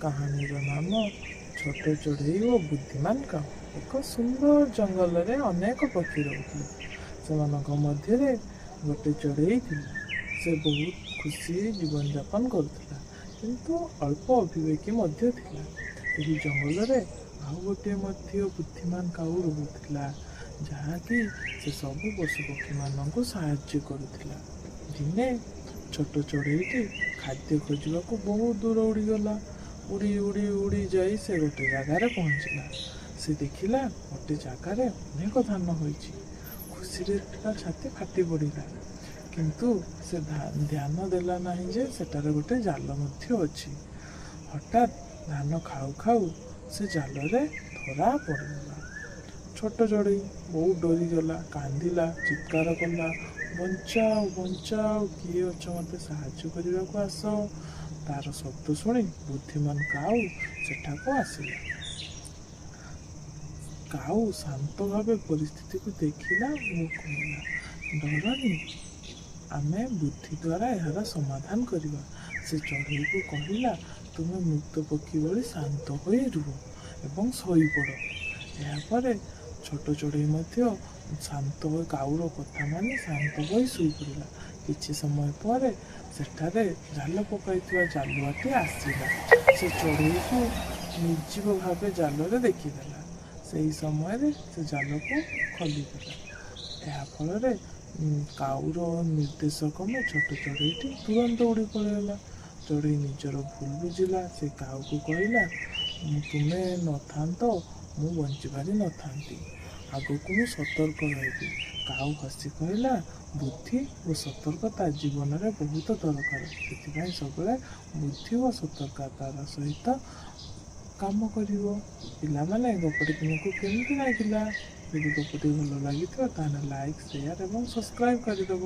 କାହାଣୀର ନାମ ଛୋଟ ଚଢ଼େଇ ଓ ବୁଦ୍ଧିମାନ କାଉ। ଏକ ସୁନ୍ଦର ଜଙ୍ଗଲରେ ଅନେକ ପକ୍ଷୀ ରହୁଥିଲେ। ସେମାନଙ୍କ ମଧ୍ୟରେ ଗୋଟେ ଚଢ଼େଇ ଥିଲା। ସେ ବହୁତ ଖୁସି ଜୀବନଯାପନ କରୁଥିଲା, କିନ୍ତୁ ଅଳ୍ପ ଅବିବେକୀ ମଧ୍ୟ ଥିଲା। ଏହି ଜଙ୍ଗଲରେ ଆଉ ଗୋଟିଏ ମଧ୍ୟ ବୁଦ୍ଧିମାନ କାଉ ରହୁଥିଲା, ଯାହାକି ସେ ସବୁ ପଶୁପକ୍ଷୀମାନଙ୍କୁ ସାହାଯ୍ୟ କରୁଥିଲା। ଦିନେ ଛୋଟ ଚଢ଼େଇଟି ଖାଦ୍ୟ ଖୋଜିବାକୁ ବହୁତ ଦୂର ଉଡ଼ିଗଲା। ଉଡ଼ି ଉଡ଼ି ଉଡ଼ି ଯାଇ ସେ ଗୋଟେ ଜାଗାରେ ପହଞ୍ଚିଲା। ସେ ଦେଖିଲା ଗୋଟେ ଜାଗାରେ ଅନେକ ଧାନ ହୋଇଛି। ଖୁସିରେ ତା ଛାତି ଫାଟି ପଡ଼ିଲା, କିନ୍ତୁ ସେ ଧ୍ୟାନ ଦେଲା ନାହିଁ ଯେ ସେଠାରେ ଗୋଟେ ଜାଲ ମଧ୍ୟ ଅଛି। ହଠାତ୍ ଧାନ ଖାଉ ଖାଉ ସେ ଜାଲରେ ଧରା ପଡ଼ିଗଲା। ଛୋଟ ଚଢ଼େଇ ବହୁତ ଡରିଗଲା, କାନ୍ଦିଲା, ଚିତ୍କାର କଲା, ବଞ୍ଚାଅ ବଞ୍ଚାଅ, କିଏ ଅଛ, ମୋତେ ସାହାଯ୍ୟ କରିବାକୁ ଆସ। ତାର ଶବ୍ଦ ଶୁଣି ବୁଦ୍ଧିମାନ କାଉ ସେଠାକୁ ଆସିଲା। କାଉ ଶାନ୍ତ ଭାବେ ପରିସ୍ଥିତିକୁ ଦେଖିଲା ଓ କହିଲା, ଡରନି, ଆମେ ବୁଦ୍ଧି ଦ୍ୱାରା ଏହାର ସମାଧାନ କରିବା। ସେ ଚଢ଼େଇକୁ କହିଲା, ତୁମେ ମୃତ ପକ୍ଷୀ ଭଳି ଶାନ୍ତ ହୋଇ ରୁହ ଏବଂ ଶୋଇପଡ଼। ଏହାପରେ ଛୋଟ ଚଢ଼େଇ ମଧ୍ୟ ଶାନ୍ତ ହୋଇ କାଉର କଥା ମାନି ଶାନ୍ତ ହୋଇ ଶୋଇପଡ଼ିଲା। କିଛି ସମୟ ପରେ ସେଠାରେ ଜାଲ ପକାଇଥିବା ଜାଲୁଆଟି ଆସିଲା। ସେ ଚଢ଼େଇକୁ ନିର୍ଜୀବ ଭାବେ ଜାଲରେ ଦେଖିଦେଲା। ସେହି ସମୟରେ ସେ ଜାଲକୁ ଖୋଲିଦେଲା। ଏହାଫଳରେ କାଉର ନିର୍ଦ୍ଦେଶ କ୍ରମେ ଛୋଟ ଚଢ଼େଇଟି ତୁରନ୍ତ ଉଡ଼ି ପଳାଇଲା। ଚଢ଼େଇ ନିଜର ଭୁଲ ବୁଝିଲା। ସେ କାଉକୁ କହିଲା, ତୁମେ ନଥାନ୍ତ ମୁଁ ବଞ୍ଚିପାରି ନଥାନ୍ତି। ଆଗକୁ ମୁଁ ସତର୍କ ରହିବି। କାଉ ହସି କହିଲା, ବୁଦ୍ଧି ଓ ସତର୍କତା ଜୀବନରେ ବହୁତ ଦରକାର। ସେଥିପାଇଁ ସବୁବେଳେ ବୁଦ୍ଧି ଓ ସତର୍କତାର ସହିତ କାମ କରିବ। ପିଲାମାନେ, ଗପଟି ତୁମକୁ କେମିତି ଲାଗିଲା? ଯଦି ଗପଟି ଭଲ ଲାଗିଥିବ ତାହେଲେ ଲାଇକ୍, ସେୟାର ଏବଂ ସବସ୍କ୍ରାଇବ୍ କରିଦେବ।